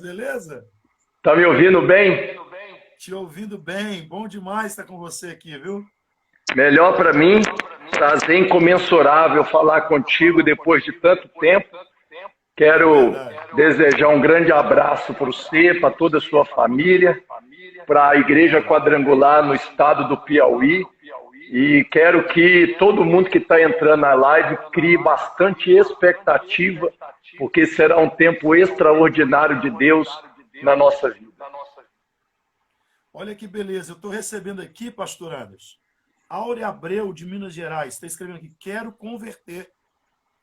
Beleza? Tá me ouvindo bem? Te ouvindo bem. Bom demais estar com você aqui, viu? Melhor para mim, prazer incomensurável falar contigo depois de tanto tempo. É Quero verdade. desejar um grande abraço para você, para toda a sua família, para a Igreja Amém. Quadrangular no estado do Piauí. E quero que todo mundo que está entrando na live crie bastante expectativa, porque será um tempo extraordinário de Deus na nossa vida. Olha que beleza. Eu estou recebendo aqui, pastor Anderson, Áurea Abreu, de Minas Gerais. Está escrevendo aqui, quero converter.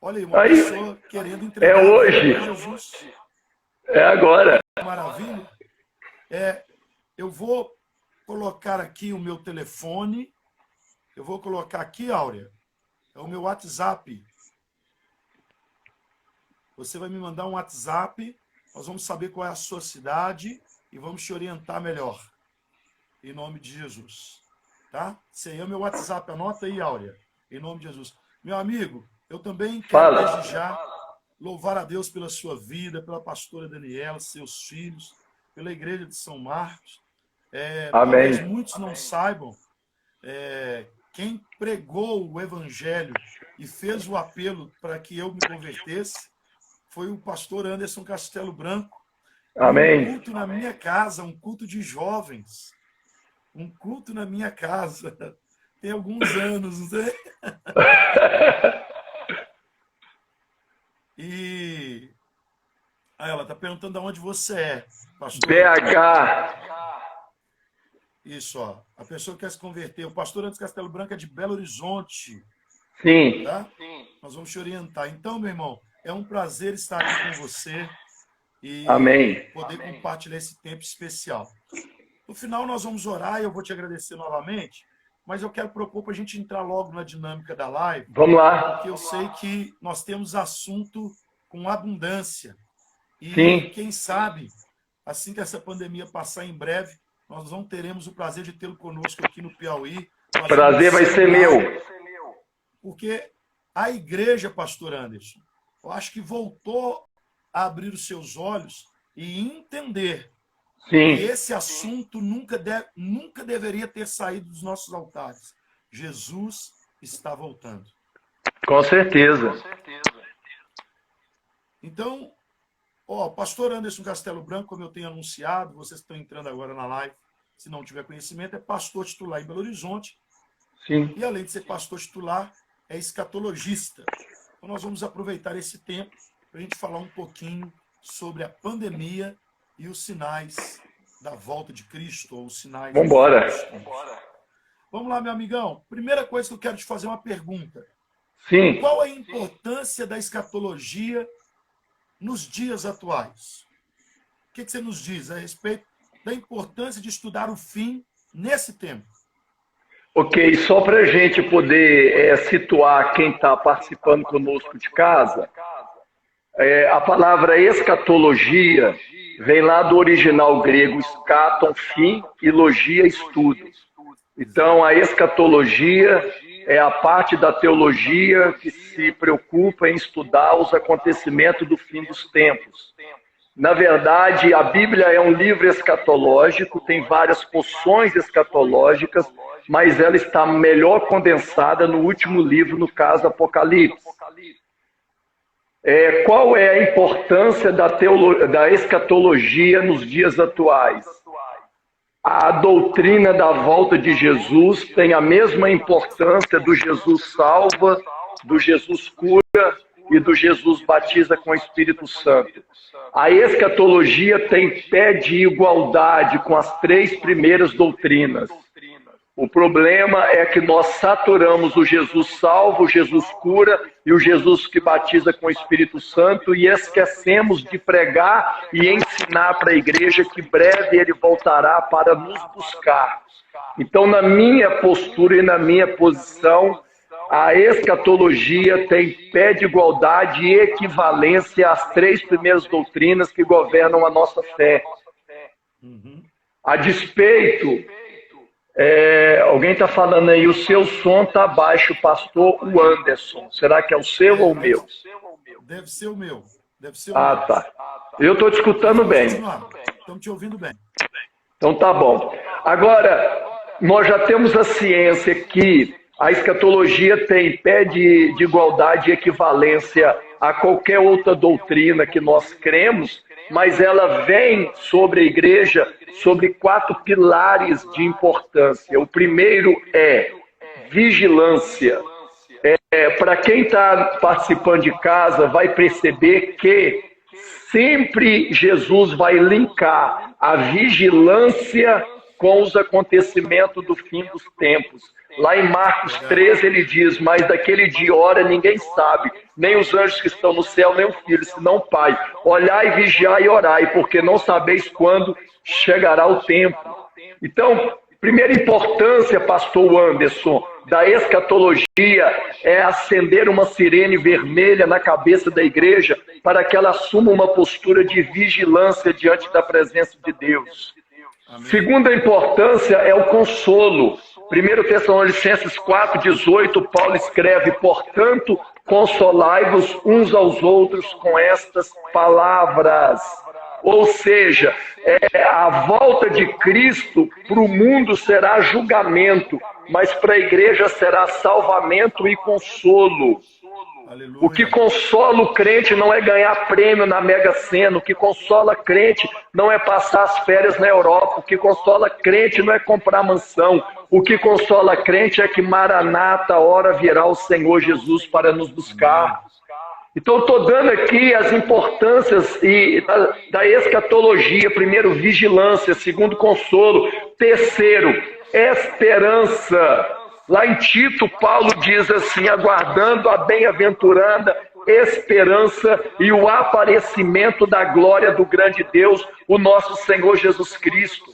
Olha aí, uma Aí, pessoa querendo é entregar a vida hoje, para Jesus. é agora. Maravilha. Eu vou colocar aqui o meu telefone. Eu vou colocar aqui, Áurea, é o meu WhatsApp. Você vai me mandar um WhatsApp, nós vamos saber qual é a sua cidade e vamos te orientar melhor. Em nome de Jesus. Tá? Esse aí é o meu WhatsApp. Anota aí, Áurea. Em nome de Jesus. Meu amigo, eu também quero Fala. desde já louvar a Deus pela sua vida, pela pastora Daniela, seus filhos, pela igreja de São Marcos. Talvez Amém. muitos não saibam, quem pregou o evangelho e fez o apelo para que eu me convertesse foi o pastor Anderson Castelo Branco, num Amém. culto na minha casa, um culto de jovens. Um culto na minha casa. Tem alguns anos, não sei. E ela está perguntando de onde você é, pastor. BH. Isso, ó. A pessoa que quer se converter. O pastor Anderson Castelo Branco é de Belo Horizonte. Sim. Tá? Nós vamos te orientar. Então, meu irmão, é um prazer estar aqui com você e Amém. poder compartilhar esse tempo especial. No final, nós vamos orar e eu vou te agradecer novamente, mas eu quero propor para a gente entrar logo na dinâmica da live, Vamos lá. porque eu sei que nós temos assunto com abundância. E Sim. quem sabe, assim que essa pandemia passar em breve, nós não teremos o prazer de tê-lo conosco aqui no Piauí. Prazer vai ser meu. Porque a igreja, pastor Anderson, eu acho que voltou a abrir os seus olhos e entender Sim. que esse assunto nunca deveria ter saído dos nossos altares. Jesus está voltando. Com certeza. Então, pastor Anderson Castelo Branco, como eu tenho anunciado, vocês estão entrando agora na live, se não tiver conhecimento, é pastor titular em Belo Horizonte. Sim. E além de ser pastor titular, é escatologista. Então nós vamos aproveitar esse tempo para a gente falar um pouquinho sobre a pandemia e os sinais da volta de Cristo, ou os sinais... Vamos embora. Vamos lá, meu amigão. Primeira coisa que eu quero te fazer é uma pergunta. Sim. Qual a importância da escatologia nos dias atuais? O que você nos diz a respeito da importância de estudar o fim nesse tempo? Ok, só para a gente poder situar quem está participando conosco de casa, a palavra escatologia vem lá do original grego escaton, fim, e logia, estudo. Então, a escatologia é a parte da teologia que se preocupa em estudar os acontecimentos do fim dos tempos. Na verdade, a Bíblia é um livro escatológico, tem várias porções escatológicas, mas ela está melhor condensada no último livro, no caso Apocalipse. Qual é a importância da escatologia nos dias atuais? A doutrina da volta de Jesus tem a mesma importância do Jesus salva, do Jesus cura e do Jesus batiza com o Espírito Santo. A escatologia tem pé de igualdade com as três primeiras doutrinas. O problema é que nós saturamos o Jesus salvo, o Jesus cura e o Jesus que batiza com o Espírito Santo e esquecemos de pregar e ensinar para a igreja que breve ele voltará para nos buscar. Então, na minha postura e na minha posição, a escatologia tem pé de igualdade e equivalência às três primeiras doutrinas que governam a nossa fé. A despeito... alguém está falando aí, o seu som está baixo, pastor o Anderson. Será que é o seu ou o meu? Deve ser o meu. Tá. Eu estou te escutando bem. Estamos te ouvindo bem. Então tá bom. Agora, nós já temos a ciência que a escatologia tem pé de igualdade e equivalência a qualquer outra doutrina que nós cremos, mas ela vem sobre a igreja sobre 4 pilares de importância. O primeiro é vigilância. Para quem está participando de casa, vai perceber que sempre Jesus vai linkar a vigilância com os acontecimentos do fim dos tempos. Lá em Marcos 13 ele diz, mas daquele dia e hora ninguém sabe, nem os anjos que estão no céu, nem o Filho, senão o Pai. Olhai, vigiai e orai, porque não sabeis quando chegará o tempo. Então, primeira importância, pastor Anderson, da escatologia é acender uma sirene vermelha na cabeça da igreja para que ela assuma uma postura de vigilância diante da presença de Deus. Amém. Segunda importância é o consolo. 1 Tessalonicenses 4,18, Paulo escreve, portanto, consolai-vos uns aos outros com estas palavras. Ou seja, a volta de Cristo para o mundo será julgamento, mas para a igreja será salvamento e consolo. Aleluia. O que consola o crente não é ganhar prêmio na Mega Sena, o que consola crente não é passar as férias na Europa, o que consola crente não é comprar mansão, o que consola crente é que Maranata, a hora virá o Senhor Jesus para nos buscar. Então, estou dando aqui as importâncias da escatologia. Primeiro, vigilância. Segundo, consolo. Terceiro, esperança. Lá em Tito, Paulo diz assim, aguardando a bem-aventurada esperança e o aparecimento da glória do grande Deus, o nosso Senhor Jesus Cristo.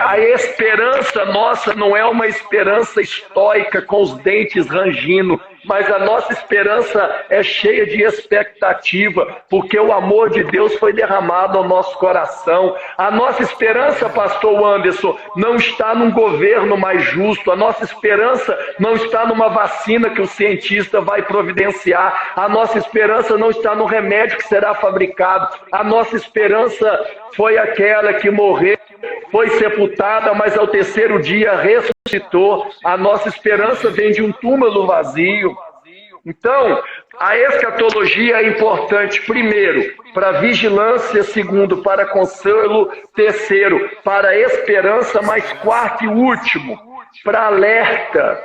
A esperança nossa não é uma esperança estoica com os dentes rangindo, mas a nossa esperança é cheia de expectativa, porque o amor de Deus foi derramado ao nosso coração. A nossa esperança, pastor Anderson, não está num governo mais justo, a nossa esperança não está numa vacina que o cientista vai providenciar, a nossa esperança não está no remédio que será fabricado, a nossa esperança foi aquela que morreu, foi sepultada, mas ao terceiro dia ressuscitou. A nossa esperança vem de um túmulo vazio. Então, a escatologia é importante, primeiro, para vigilância, segundo, para consolo, terceiro, para esperança, mas quarto e último, para alerta.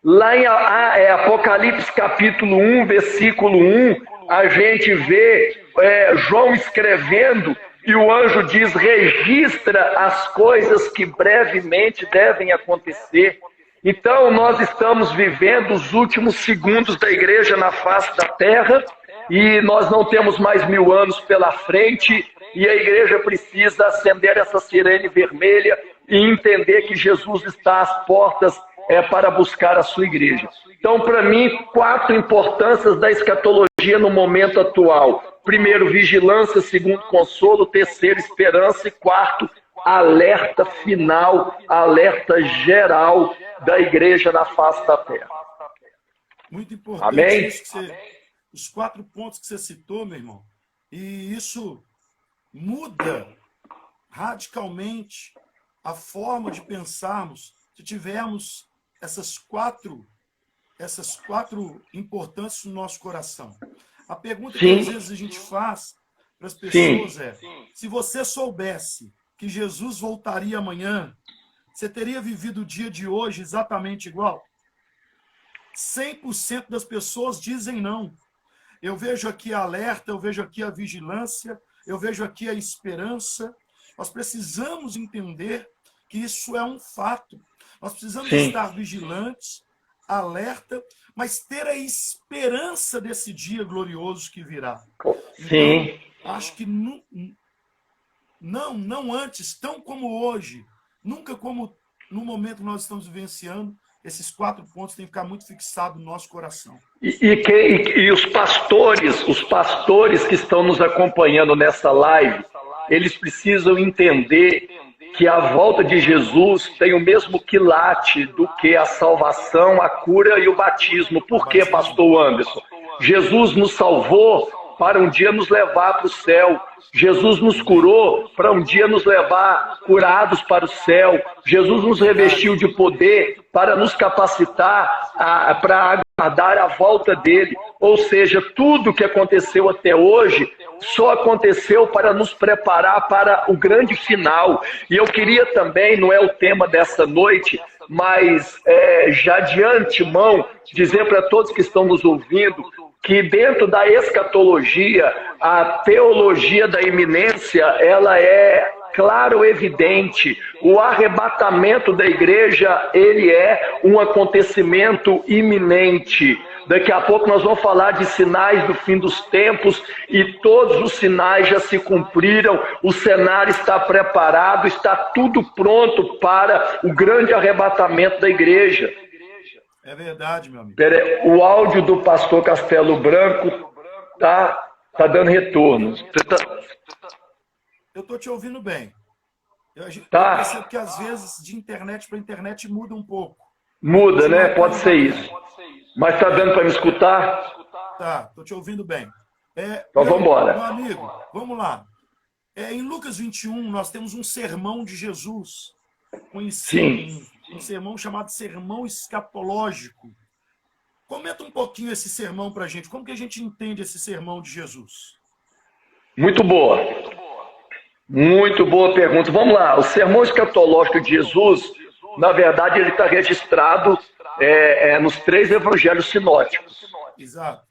Lá em Apocalipse capítulo 1, versículo 1, a gente vê João escrevendo, e o anjo diz, registra as coisas que brevemente devem acontecer. Então, nós estamos vivendo os últimos segundos da igreja na face da terra, e nós não temos mais 1000 anos pela frente, e a igreja precisa acender essa sirene vermelha e entender que Jesus está às portas para buscar a sua igreja. Então, para mim, 4 importâncias da escatologia no momento atual. Primeiro, vigilância. Segundo, consolo. Terceiro, esperança. E quarto, alerta final, alerta geral da igreja na face da terra. Muito importante. Amém? Os 4 pontos que você citou, meu irmão, e isso muda radicalmente a forma de pensarmos se tivermos essas quatro importâncias no nosso coração. A pergunta que às vezes a gente faz para as pessoas é, se você soubesse que Jesus voltaria amanhã, você teria vivido o dia de hoje exatamente igual? 100% das pessoas dizem não. Eu vejo aqui a alerta, eu vejo aqui a vigilância, eu vejo aqui a esperança. Nós precisamos entender que isso é um fato. Nós precisamos estar vigilantes, alerta, mas ter a esperança desse dia glorioso que virá. Então, acho que não antes, tão como hoje, nunca como no momento que nós estamos vivenciando, esses 4 pontos têm que ficar muito fixados no nosso coração. E os pastores que estão nos acompanhando nessa live, eles precisam entender que a volta de Jesus tem o mesmo quilate do que a salvação, a cura e o batismo. Por quê, pastor Anderson? Jesus nos salvou para um dia nos levar para o céu. Jesus nos curou para um dia nos levar curados para o céu. Jesus nos revestiu de poder para nos capacitar para aguardar a volta dele. Ou seja, tudo que aconteceu até hoje só aconteceu para nos preparar para o grande final. E eu queria também, não é o tema dessa noite, mas já de antemão dizer para todos que estão nos ouvindo que dentro da escatologia, a teologia da iminência, ela é claro, evidente. O arrebatamento da igreja, ele é um acontecimento iminente. Daqui a pouco nós vamos falar de sinais do fim dos tempos e todos os sinais já se cumpriram, o cenário está preparado, está tudo pronto para o grande arrebatamento da igreja. É verdade, meu amigo. O áudio do pastor Castelo Branco tá dando retorno. Eu estou te ouvindo bem. Eu percebo que às vezes de internet para internet muda um pouco. Muda, né? Pode ser isso. Mas está dando para me escutar? Tá, estou te ouvindo bem. Então vamos embora. Meu amigo, vamos lá. Em Lucas 21, nós temos um sermão de Jesus. Sim. Um sermão chamado Sermão Escatológico. Comenta um pouquinho esse sermão para a gente. Como que a gente entende esse sermão de Jesus? Muito boa. Muito boa pergunta. Vamos lá. O sermão escatológico de Jesus, na verdade, ele está registrado nos 3 evangelhos sinóticos. Exato.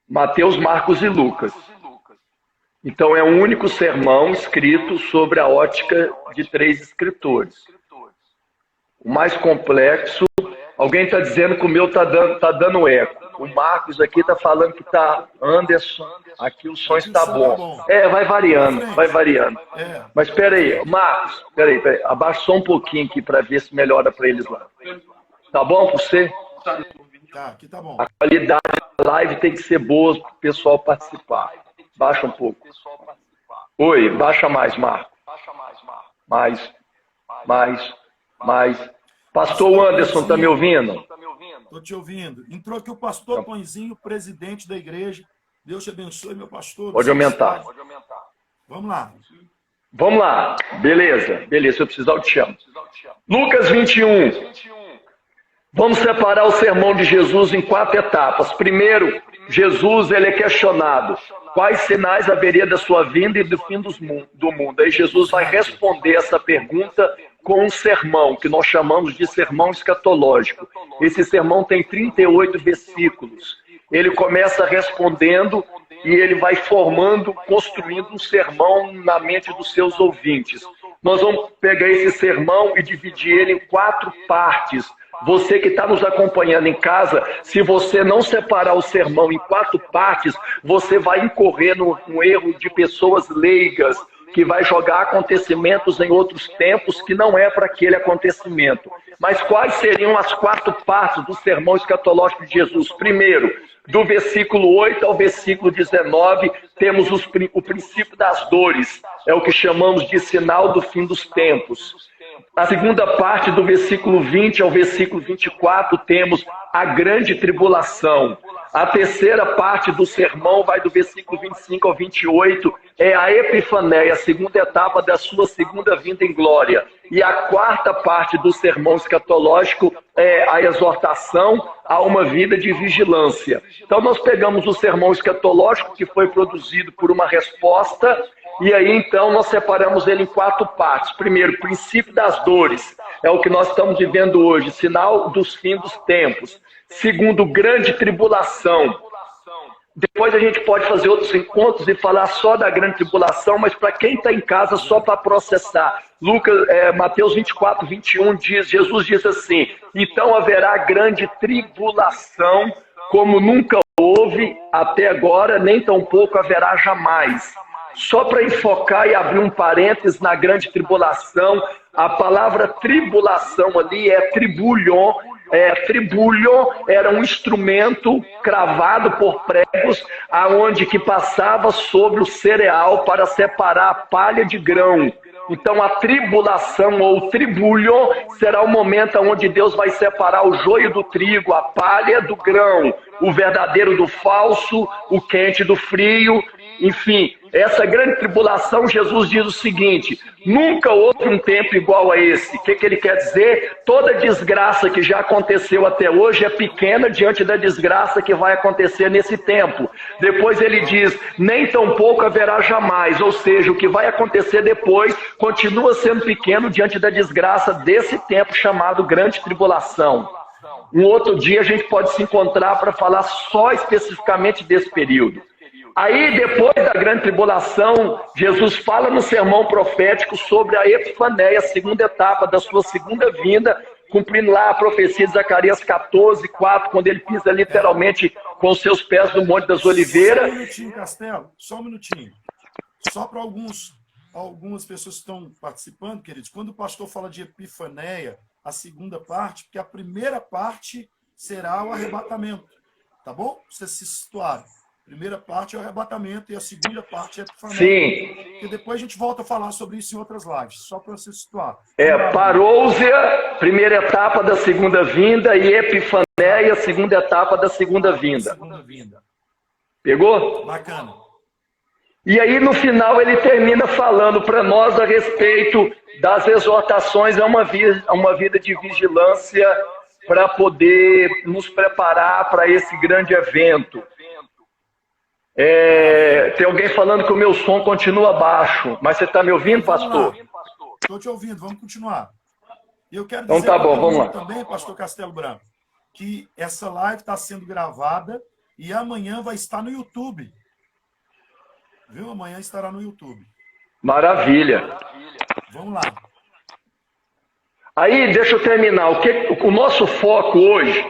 Mateus, Marcos e Lucas. Então é um único sermão escrito sobre a ótica de 3 escritores. O mais complexo, alguém está dizendo que o meu está dando eco. O Marcos aqui está falando que está Anderson, aqui o som está bom. Vai variando. Mas espera aí, Marcos, espera aí, abaixa só um pouquinho aqui para ver se melhora para eles lá. Tá bom para você? Tá, aqui tá bom. A qualidade da live tem que ser boa para o pessoal participar. Baixa um pouco. Oi, baixa mais, Marcos. Mais. Pastor Anderson, tá me ouvindo? Estou te ouvindo. Entrou aqui o pastor Tonzinho, presidente da igreja. Deus te abençoe, meu pastor. Pode aumentar. Vamos lá. Vamos lá. Beleza. Se eu precisar, eu te chamo. Lucas 21. Vamos separar o sermão de Jesus em 4 etapas. Primeiro, Jesus ele é questionado. Quais sinais haveria da sua vinda e do fim do mundo? Aí Jesus vai responder essa pergunta com um sermão, que nós chamamos de sermão escatológico. Esse sermão tem 38 versículos. Ele começa respondendo e ele vai formando, construindo um sermão na mente dos seus ouvintes. Nós vamos pegar esse sermão e dividir ele em 4 partes. Você que está nos acompanhando em casa, se você não separar o sermão em 4 partes, você vai incorrer no erro de pessoas leigas, que vai jogar acontecimentos em outros tempos que não é para aquele acontecimento. Mas quais seriam as 4 partes do sermão escatológico de Jesus? Primeiro, do versículo 8 ao versículo 19, temos o princípio das dores. É o que chamamos de sinal do fim dos tempos. A segunda parte, do versículo 20 ao versículo 24, temos a grande tribulação. A terceira parte do sermão vai do versículo 25 ao 28, é a epifaneia, a segunda etapa da sua segunda vinda em glória. E a quarta parte do sermão escatológico é a exortação a uma vida de vigilância. Então nós pegamos o sermão escatológico, que foi produzido por uma resposta, e aí então nós separamos ele em 4 partes. Primeiro, princípio das dores, é o que nós estamos vivendo hoje, sinal dos fins dos tempos. Segundo, grande tribulação. Depois a gente pode fazer outros encontros e falar só da grande tribulação, mas para quem está em casa, só para processar. Mateus 24, 21 diz, Jesus diz assim: então haverá grande tribulação, como nunca houve até agora, nem tampouco haverá jamais. Só para enfocar e abrir um parênteses na grande tribulação, a palavra tribulação ali é tribulion. Tribulion era um instrumento cravado por pregos, aonde que passava sobre o cereal para separar a palha de grão. Então a tribulação ou tribulho será o momento onde Deus vai separar o joio do trigo, a palha do grão, o verdadeiro do falso, o quente do frio. Enfim, essa grande tribulação, Jesus diz o seguinte: nunca houve um tempo igual a esse. O que ele quer dizer? Toda desgraça que já aconteceu até hoje é pequena diante da desgraça que vai acontecer nesse tempo. Depois ele diz, nem tampouco haverá jamais. Ou seja, o que vai acontecer depois continua sendo pequeno diante da desgraça desse tempo chamado grande tribulação. Um outro dia a gente pode se encontrar para falar só especificamente desse período. Aí, depois da grande tribulação, Jesus fala no sermão profético sobre a Epifaneia, a segunda etapa da sua segunda vinda, cumprindo lá a profecia de Zacarias 14:4, quando ele pisa literalmente com os seus pés no Monte das Oliveiras. Só um minutinho, Castelo, só um minutinho. Só para algumas pessoas que estão participando, queridos, quando o pastor fala de Epifaneia, a segunda parte, porque a primeira parte será o arrebatamento, tá bom? Pra vocês se situarem. A primeira parte é o arrebatamento e a segunda parte é a Epifaneia. Sim. E depois a gente volta a falar sobre isso em outras lives, só para você situar. Parousia, primeira etapa da segunda vinda, e Epifaneia, segunda etapa da segunda vinda. Pegou? Bacana. E aí no final ele termina falando para nós a respeito das exortações a uma vida de vigilância para poder nos preparar para esse grande evento. Tem alguém falando que o meu som continua baixo, mas você está me ouvindo, pastor? Estou te ouvindo, vamos continuar. E eu quero então dizer tá bom, vamos lá. Também, pastor Castelo Branco, que essa live está sendo gravada e amanhã vai estar no YouTube. Viu? Amanhã estará no YouTube. Maravilha. Vamos lá. Aí, deixa eu terminar. O nosso foco hoje,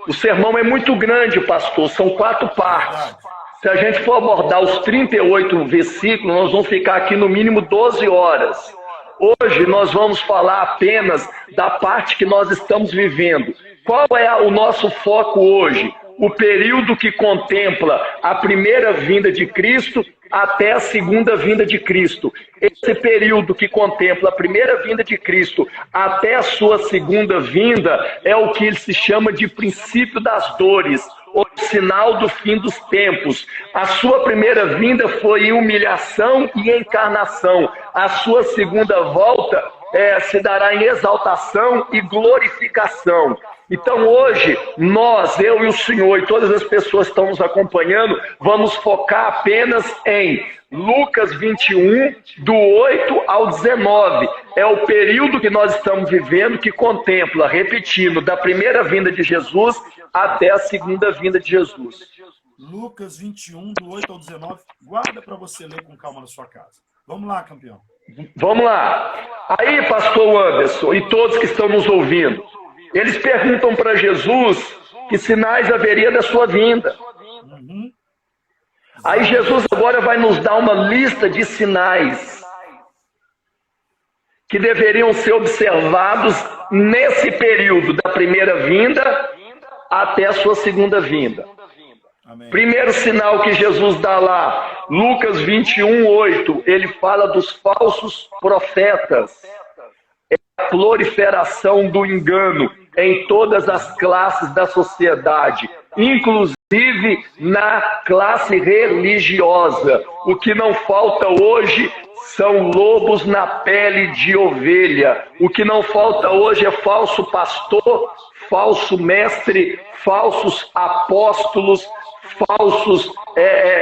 o sermão é muito grande, pastor, são 4 partes. Se a gente for abordar os 38 versículos, nós vamos ficar aqui no mínimo 12 horas. Hoje nós vamos falar apenas da parte que nós estamos vivendo. Qual é o nosso foco hoje? O período que contempla a primeira vinda de Cristo até a segunda vinda de Cristo. Esse período que contempla a primeira vinda de Cristo até a sua segunda vinda é o que se chama de princípio das dores, o sinal do fim dos tempos. A sua primeira vinda foi humilhação e encarnação. A sua segunda volta se dará em exaltação e glorificação. Então hoje, eu e o Senhor e todas as pessoas que estão nos acompanhando, vamos focar apenas em Lucas 21, do 8 ao 19. É o período que nós estamos vivendo que contempla, repetindo, da primeira vinda de Jesus até a segunda vinda de Jesus. Lucas 21, do 8 ao 19. Guarda para você ler com calma na sua casa. Vamos lá, campeão. Vamos lá. Aí, pastor Anderson e todos que estão nos ouvindo, eles perguntam para Jesus que sinais haveria da sua vinda. Aí Jesus agora vai nos dar uma lista de sinais que deveriam ser observados nesse período da primeira vinda até a sua segunda vinda. Amém. Primeiro sinal que Jesus dá lá, Lucas 21, 8, ele fala dos falsos profetas. É a proliferação do engano em todas as classes da sociedade, inclusive na classe religiosa. O que não falta hoje são lobos na pele de ovelha. O que não falta hoje é falso pastor, falso mestre, falsos apóstolos, falsos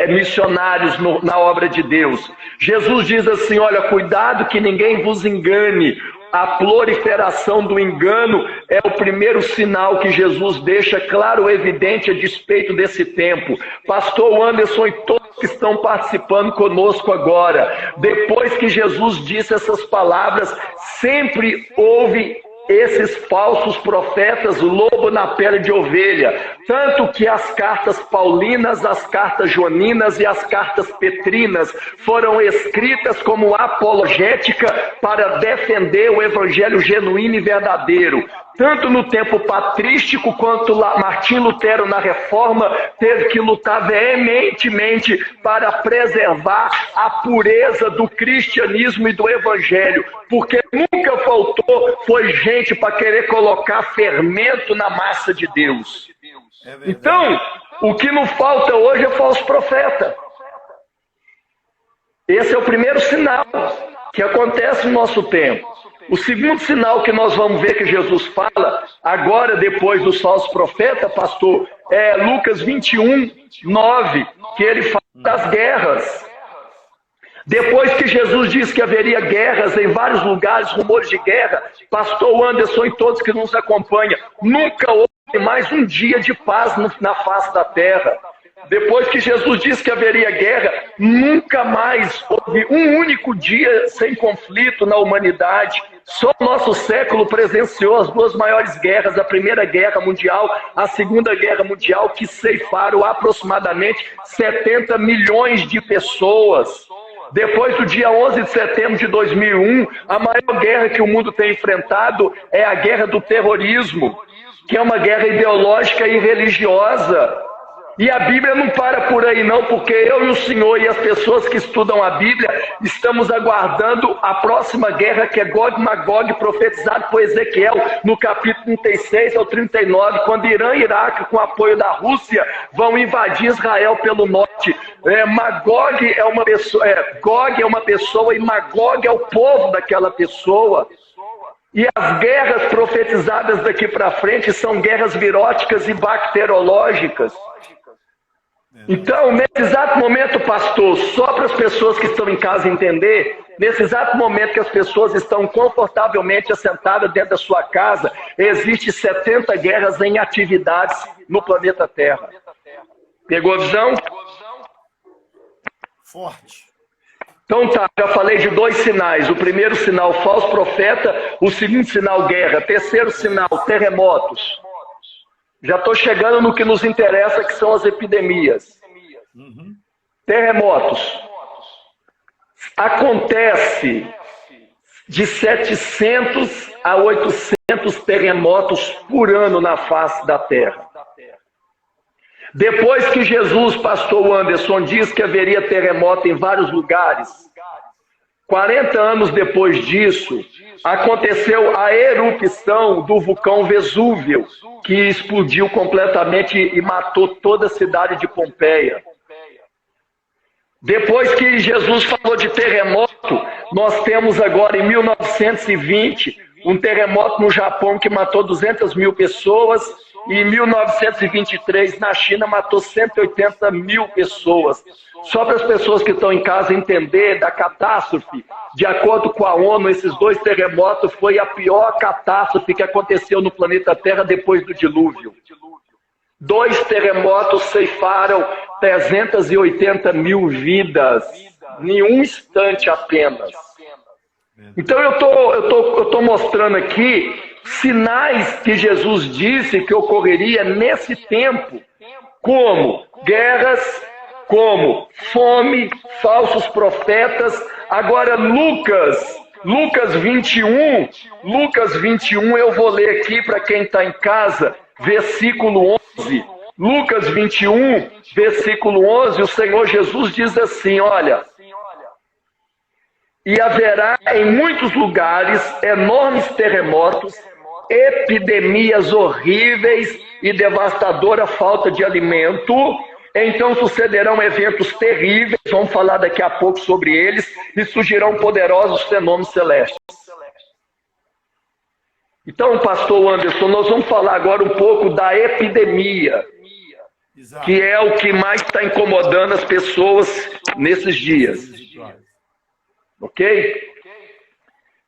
missionários na obra de Deus. Jesus diz assim, olha, cuidado que ninguém vos engane. A proliferação do engano é o primeiro sinal que Jesus deixa claro e evidente a despeito desse tempo. Pastor Anderson e todos que estão participando conosco agora, depois que Jesus disse essas palavras, sempre houve esses falsos profetas, lobo na pele de ovelha. Tanto que as cartas paulinas, as cartas joaninas e as cartas petrinas foram escritas como apologética para defender o evangelho genuíno e verdadeiro. tanto no tempo patrístico quanto Martim Lutero na Reforma teve que lutar veementemente para preservar a pureza do cristianismo e do evangelho, porque nunca faltou foi gente para querer colocar fermento na massa de Deus. Então, o que não falta hoje é falso profeta. Esse é o primeiro sinal que acontece no nosso tempo. O segundo sinal que nós vamos ver que Jesus fala, agora depois dos falsos profetas, pastor, é Lucas 21, 9, que ele fala das guerras. Depois que Jesus disse que haveria guerras em vários lugares, rumores de guerra, pastor Anderson e todos que nos acompanham, nunca houve mais um dia de paz na face da terra. Depois que Jesus disse que haveria guerra, nunca mais houve um único dia sem conflito na humanidade. Só o nosso século presenciou as duas maiores guerras, a Primeira Guerra Mundial, a Segunda Guerra Mundial, que ceifaram aproximadamente 70 milhões de pessoas. Depois do dia 11 de setembro de 2001, a maior guerra que o mundo tem enfrentado é a guerra do terrorismo, que é uma guerra ideológica e religiosa. E a Bíblia não para por aí não, porque eu e o senhor e as pessoas que estudam a Bíblia estamos aguardando a próxima guerra, que é Gog e Magog, profetizado por Ezequiel no capítulo 36 ao 39, quando Irã e Iraque, com apoio da Rússia, vão invadir Israel pelo norte. Magog é uma pessoa, Gog é uma pessoa e Magog é o povo daquela pessoa. E as guerras profetizadas daqui para frente são guerras viróticas e bacteriológicas. Então, nesse exato momento, pastor, só para as pessoas que estão em casa entender, nesse exato momento que as pessoas estão confortavelmente assentadas dentro da sua casa, existe 70 guerras em atividades no planeta Terra. Pegou a visão? Forte. Então tá, já falei de dois sinais. O primeiro sinal, falso profeta. O segundo sinal, guerra. Terceiro sinal, terremotos. Já estou chegando no que nos interessa, que são as epidemias. Terremotos. Acontece de 700 a 800 terremotos por ano na face da Terra. Depois que Jesus, pastor Anderson, diz que haveria terremoto em vários lugares, 40 anos depois disso, aconteceu a erupção do vulcão Vesúvio, que explodiu completamente e matou toda a cidade de Pompeia. Depois que Jesus falou de terremoto, nós temos agora em 1920 um terremoto no Japão que matou 200 mil pessoas, e em 1923 na China matou 180 mil pessoas. Só para as pessoas que estão em casa entender da catástrofe, de acordo com a ONU, esses dois terremotos foi a pior catástrofe que aconteceu no planeta Terra depois do dilúvio. 2 terremotos ceifaram 380 mil vidas, em um instante apenas. Então eu tô mostrando aqui sinais que Jesus disse que ocorreria nesse tempo, como guerras, como fome, falsos profetas. Agora Lucas 21, eu vou ler aqui para quem está em casa, versículo 11. Lucas 21, versículo 11, o Senhor Jesus diz assim, olha: e haverá em muitos lugares enormes terremotos, epidemias horríveis e devastadora falta de alimento. Então sucederão eventos terríveis, vamos falar daqui a pouco sobre eles, e surgirão poderosos fenômenos celestes. Então, pastor Anderson, nós vamos falar agora um pouco da epidemia, que é o que mais está incomodando as pessoas nesses dias. Ok?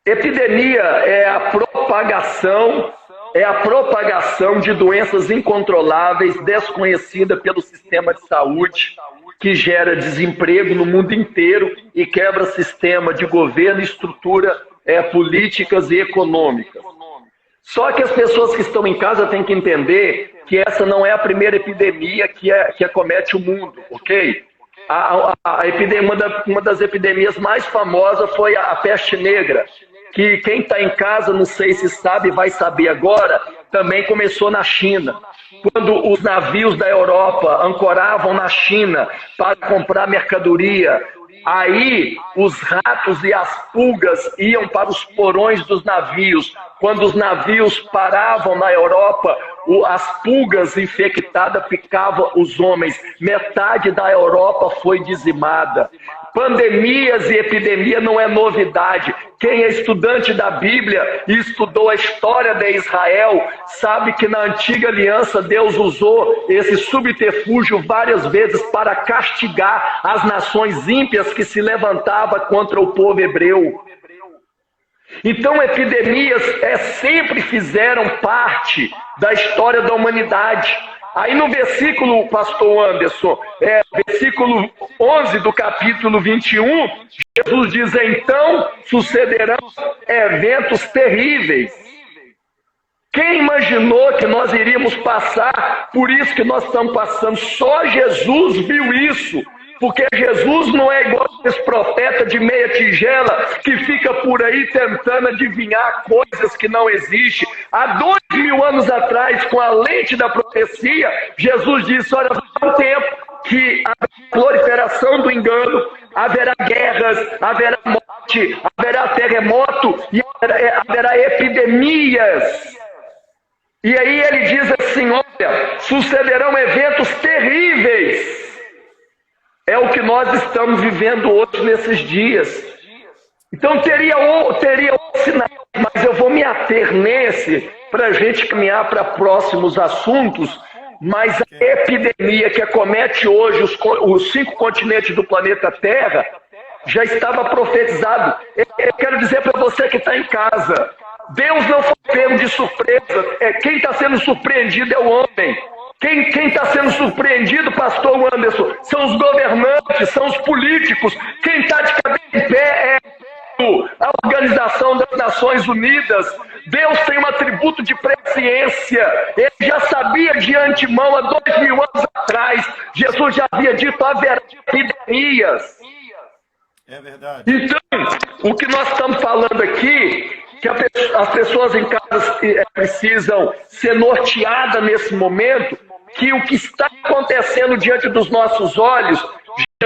Epidemia é a propagação de doenças incontroláveis, desconhecidas pelo sistema de saúde, que gera desemprego no mundo inteiro e quebra sistema de governo e estrutura políticas e econômicas. Só que as pessoas que estão em casa têm que entender que essa não é a primeira epidemia que acomete o mundo, ok? Uma das epidemias mais famosas foi a peste negra, que quem está em casa, não sei se sabe, vai saber agora, também começou na China. Quando os navios da Europa ancoravam na China para comprar mercadoria, aí os ratos e as pulgas iam para os porões dos navios. Quando os navios paravam na Europa, as pulgas infectadas picavam os homens. Metade da Europa foi dizimada. Pandemias e epidemia não é novidade. Quem é estudante da Bíblia e estudou a história de Israel, sabe que na antiga aliança Deus usou esse subterfúgio várias vezes para castigar as nações ímpias que se levantavam contra o povo hebreu. Então, epidemias sempre fizeram parte da história da humanidade. Aí no versículo, pastor Anderson, versículo 11 do capítulo 21, Jesus diz: então sucederão eventos terríveis. Quem imaginou que nós iríamos passar por isso que nós estamos passando? Só Jesus viu isso. Porque Jesus não é igual esse profeta de meia tigela que fica por aí tentando adivinhar coisas que não existem. Há 2000 anos atrás, com a lente da profecia, Jesus disse: olha, vai um tempo que a proliferação do engano, haverá guerras, haverá morte, haverá terremoto e haverá epidemias. E aí ele diz assim: olha, sucederão eventos terríveis. É o que nós estamos vivendo hoje nesses dias. Então teria outros sinais, mas eu vou me ater nesse para a gente caminhar para próximos assuntos. Mas a epidemia que acomete hoje os 5 continentes do planeta Terra já estava profetizado. Eu quero dizer para você que está em casa, Deus não foi pego de surpresa. Quem está sendo surpreendido é o homem. Quem está sendo surpreendido, pastor Anderson, são os governantes, são os políticos. Quem está de cabeça em pé é a Organização das Nações Unidas. Deus tem um atributo de presciência. Ele já sabia de antemão, há 2000 anos atrás. Jesus já havia dito: haverá epidemias. É verdade. Então, o que nós estamos falando aqui, que as pessoas em casa precisam ser norteadas nesse momento, que o que está acontecendo diante dos nossos olhos,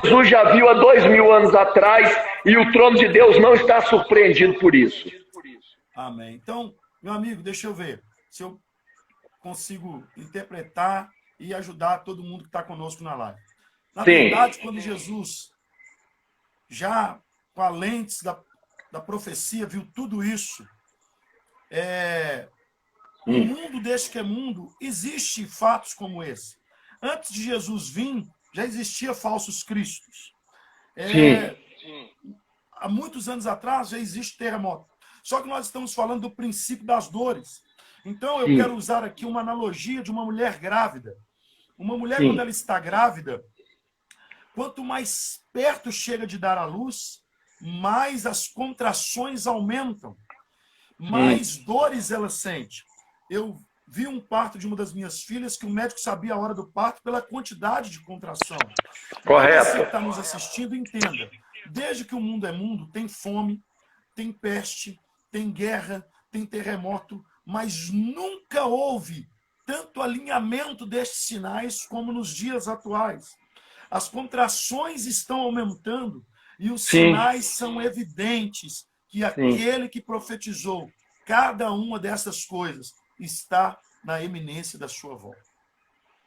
Jesus já viu há 2000 anos atrás, e o trono de Deus não está surpreendido por isso. Amém. Então, meu amigo, deixa eu ver se eu consigo interpretar e ajudar todo mundo que está conosco na live. Na verdade, quando Jesus, já com a lente da profecia, viu tudo isso, no mundo deste que é mundo, existe fatos como esse. Antes de Jesus vir, já existia falsos cristos. Há muitos anos atrás já existe terremoto. Só que nós estamos falando do princípio das dores. Então eu quero usar aqui uma analogia de uma mulher grávida. Uma mulher, quando ela está grávida, quanto mais perto chega de dar à luz, mais as contrações aumentam, mais dores ela sente. Eu vi um parto de uma das minhas filhas que o médico sabia a hora do parto pela quantidade de contração. Correto. Você que está nos assistindo, entenda. Desde que o mundo é mundo, tem fome, tem peste, tem guerra, tem terremoto, mas nunca houve tanto alinhamento destes sinais como nos dias atuais. As contrações estão aumentando e os sinais são evidentes que aquele que profetizou cada uma dessas coisas está na eminência da sua volta.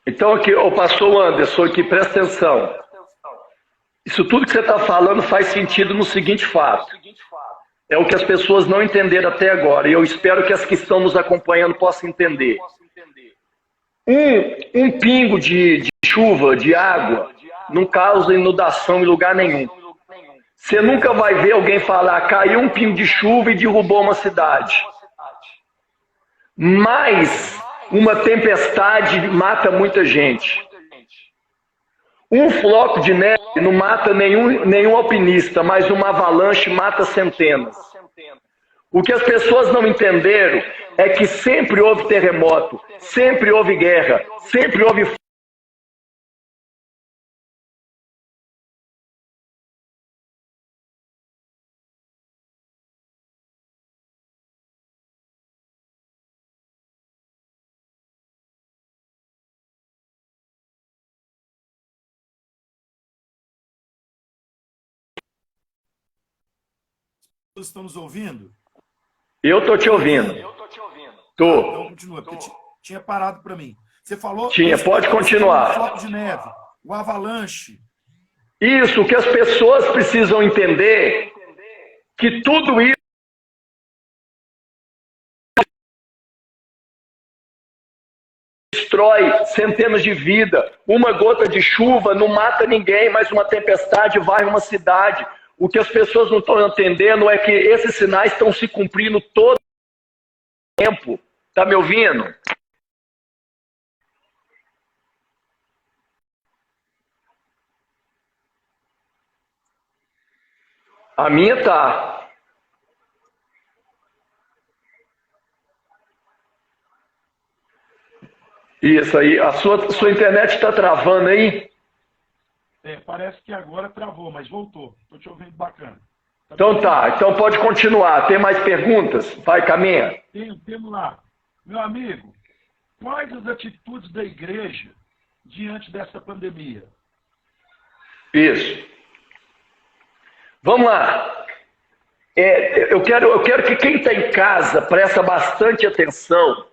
Então, aqui, o pastor Anderson, aqui, presta atenção. Isso tudo que você está falando faz sentido no seguinte fato. É o que as pessoas não entenderam até agora, e eu espero que as que estão nos acompanhando possam entender. Um pingo de chuva, de água, não causa inundação em lugar nenhum. Você nunca vai ver alguém falar: caiu um pingo de chuva e derrubou uma cidade. Mas uma tempestade mata muita gente. Um floco de neve não mata nenhum alpinista, mas uma avalanche mata centenas. O que as pessoas não entenderam é que sempre houve terremoto, sempre houve guerra, sempre houve estão nos ouvindo? Eu estou te ouvindo. Tô. Então continua, porque tinha parado para mim. Você falou... Pode continuar. O floco de neve, o avalanche. Isso, que as pessoas precisam entender que tudo isso destrói centenas de vidas. Uma gota de chuva não mata ninguém, mas uma tempestade vai uma cidade. O que as pessoas não estão entendendo é que esses sinais estão se cumprindo todo o tempo. Tá me ouvindo? A minha tá. Isso aí. A sua internet está travando aí? Parece que agora travou, mas voltou. Estou te ouvindo bacana. Então tá. Então pode continuar. Tem mais perguntas? Vai, caminha. Temos lá. Meu amigo, quais as atitudes da igreja diante dessa pandemia? Isso. Vamos lá. Eu quero que quem está em casa preste bastante atenção.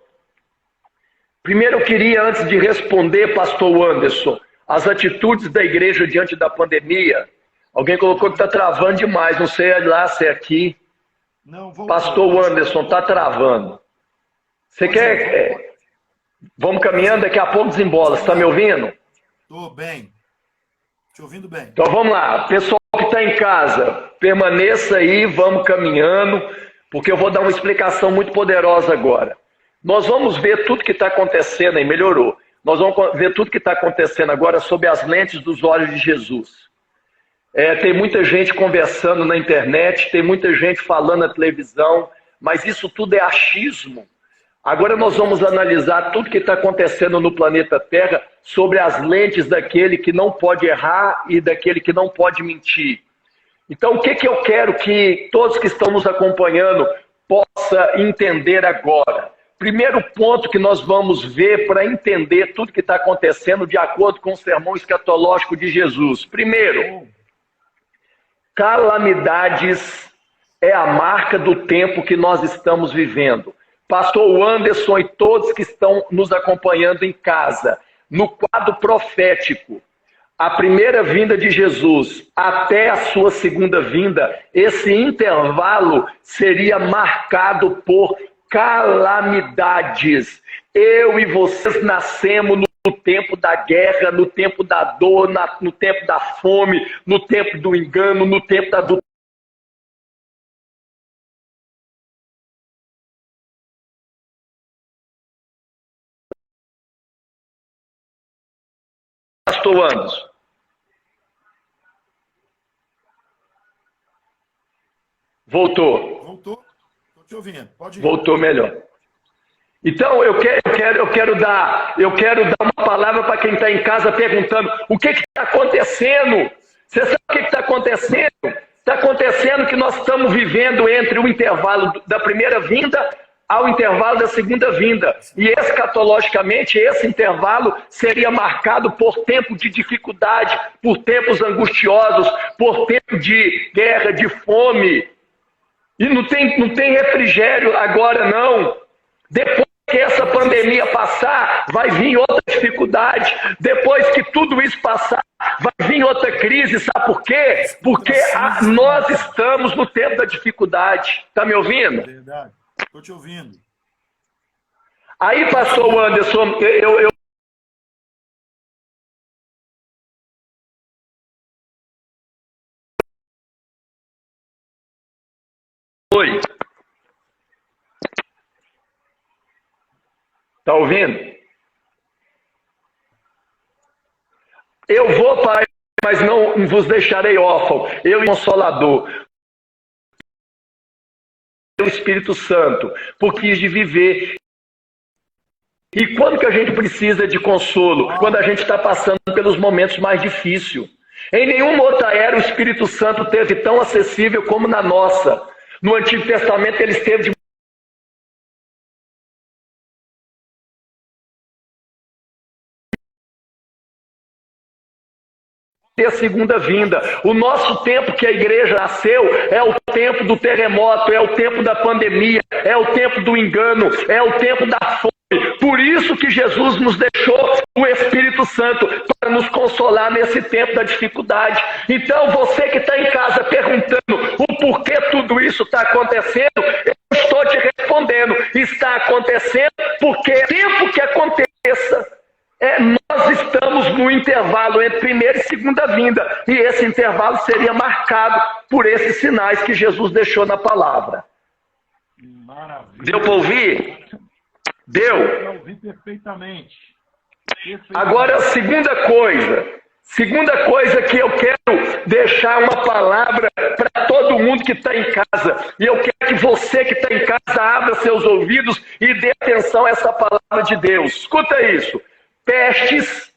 Primeiro eu queria, antes de responder, pastor Anderson, as atitudes da igreja diante da pandemia. Alguém colocou que está travando demais, não sei lá se é aqui. Não, vou... Pastor Anderson, está travando. Você quer... Vamos caminhando, daqui a pouco desembola. Você está me ouvindo? Estou bem. Te ouvindo bem. Então vamos lá. Pessoal que está em casa, permaneça aí, vamos caminhando, porque eu vou dar uma explicação muito poderosa agora. Nós vamos ver tudo que está acontecendo aí, melhorou. Nós vamos ver tudo que está acontecendo agora sob as lentes dos olhos de Jesus. Tem muita gente conversando na internet, tem muita gente falando na televisão, mas isso tudo é achismo. Agora nós vamos analisar tudo que está acontecendo no planeta Terra sobre as lentes daquele que não pode errar e daquele que não pode mentir. Então, o que eu quero que todos que estão nos acompanhando possam entender agora? Primeiro ponto que nós vamos ver para entender tudo que está acontecendo de acordo com o sermão escatológico de Jesus. Primeiro, calamidades é a marca do tempo que nós estamos vivendo. Pastor Anderson e todos que estão nos acompanhando em casa, no quadro profético, a primeira vinda de Jesus até a sua segunda vinda, esse intervalo seria marcado por calamidades. Eu e vocês nascemos no tempo da guerra, no tempo da dor, no tempo da fome, no tempo do engano, no tempo da Pastor Anderson. Voltou. Voltou? Estou te ouvindo. Pode ir. Voltou melhor. Então, eu quero dar uma palavra para quem está em casa perguntando o que está acontecendo. Você sabe o que está acontecendo? Está acontecendo que nós estamos vivendo entre o intervalo da primeira vinda ao intervalo da segunda vinda. E escatologicamente, esse intervalo seria marcado por tempo de dificuldade, por tempos angustiosos, por tempo de guerra, de fome. E não tem refrigério agora, não. Depois que essa pandemia passar, vai vir outra dificuldade. Depois que tudo isso passar, vai vir outra crise. Sabe por quê? Porque nós estamos no tempo da dificuldade. Está me ouvindo? Verdade. Estou te ouvindo. Aí, pastor Anderson, Oi. Está ouvindo? Eu vou, Pai, mas não vos deixarei órfão. Eu e Consolador. O Espírito Santo, porque quis de viver. E quando que a gente precisa de consolo? Quando a gente está passando pelos momentos mais difíceis. Em nenhuma outra era o Espírito Santo teve tão acessível como na nossa. No Antigo Testamento ele esteve de ter segunda vinda. O nosso tempo que a igreja nasceu é o tempo do terremoto, é o tempo da pandemia, é o tempo do engano, é o tempo da fome. Por isso que Jesus nos deixou o Espírito Santo, para nos consolar nesse tempo da dificuldade. Então, você que está em casa perguntando o porquê tudo isso está acontecendo, eu estou te respondendo. Está acontecendo porque é tempo que aconteça. Nós estamos no intervalo entre primeira e segunda vinda, e esse intervalo seria marcado por esses sinais que Jesus deixou na palavra. Maravilha. Deu para ouvir? Deu. Eu ouvi perfeitamente. Agora, segunda coisa que eu quero deixar uma palavra para todo mundo que está em casa, e eu quero que você que está em casa abra seus ouvidos e dê atenção a essa palavra de Deus. Escuta isso. Pestes,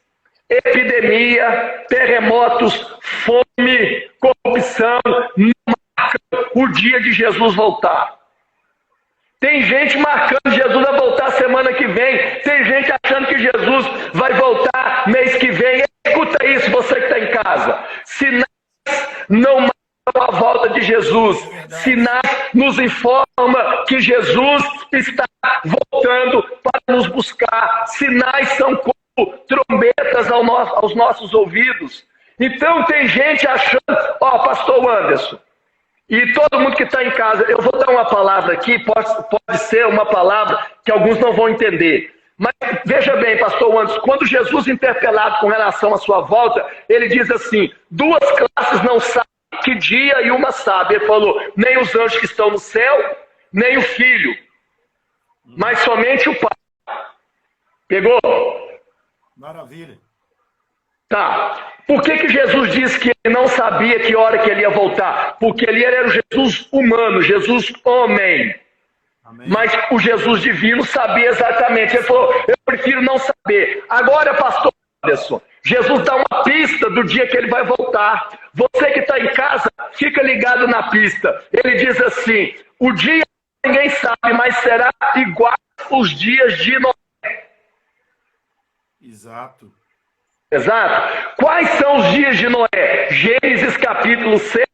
epidemia, terremotos, fome, corrupção, não marcam o dia de Jesus voltar. Tem gente marcando Jesus vai voltar semana que vem. Tem gente achando que Jesus vai voltar mês que vem. Escuta isso, você que está em casa. Sinais não marcam a volta de Jesus. Sinais nos informam que Jesus está voltando para nos buscar. Sinais são como trombetas aos nossos ouvidos. Então tem gente achando, pastor Anderson, e todo mundo que está em casa, eu vou dar uma palavra aqui, pode ser uma palavra que alguns não vão entender. Mas veja bem, pastor Anderson, quando Jesus é interpelado com relação à sua volta, ele diz assim, 2 classes não sabem que dia e uma sabe. Ele falou, nem os anjos que estão no céu, nem o Filho, mas somente o Pai. Pegou? Maravilha. Tá. Por que Jesus disse que ele não sabia que hora que ele ia voltar? Porque ele era o Jesus humano, Jesus homem. Amém. Mas o Jesus divino sabia exatamente. Ele falou, eu prefiro não saber. Agora, pastor Anderson, Jesus dá uma pista do dia que ele vai voltar. Você que está em casa, fica ligado na pista. Ele diz assim, o dia ninguém sabe, mas será igual os dias de Noé. Exato. Exato. Quais são os dias de Noé? Gênesis capítulo 6,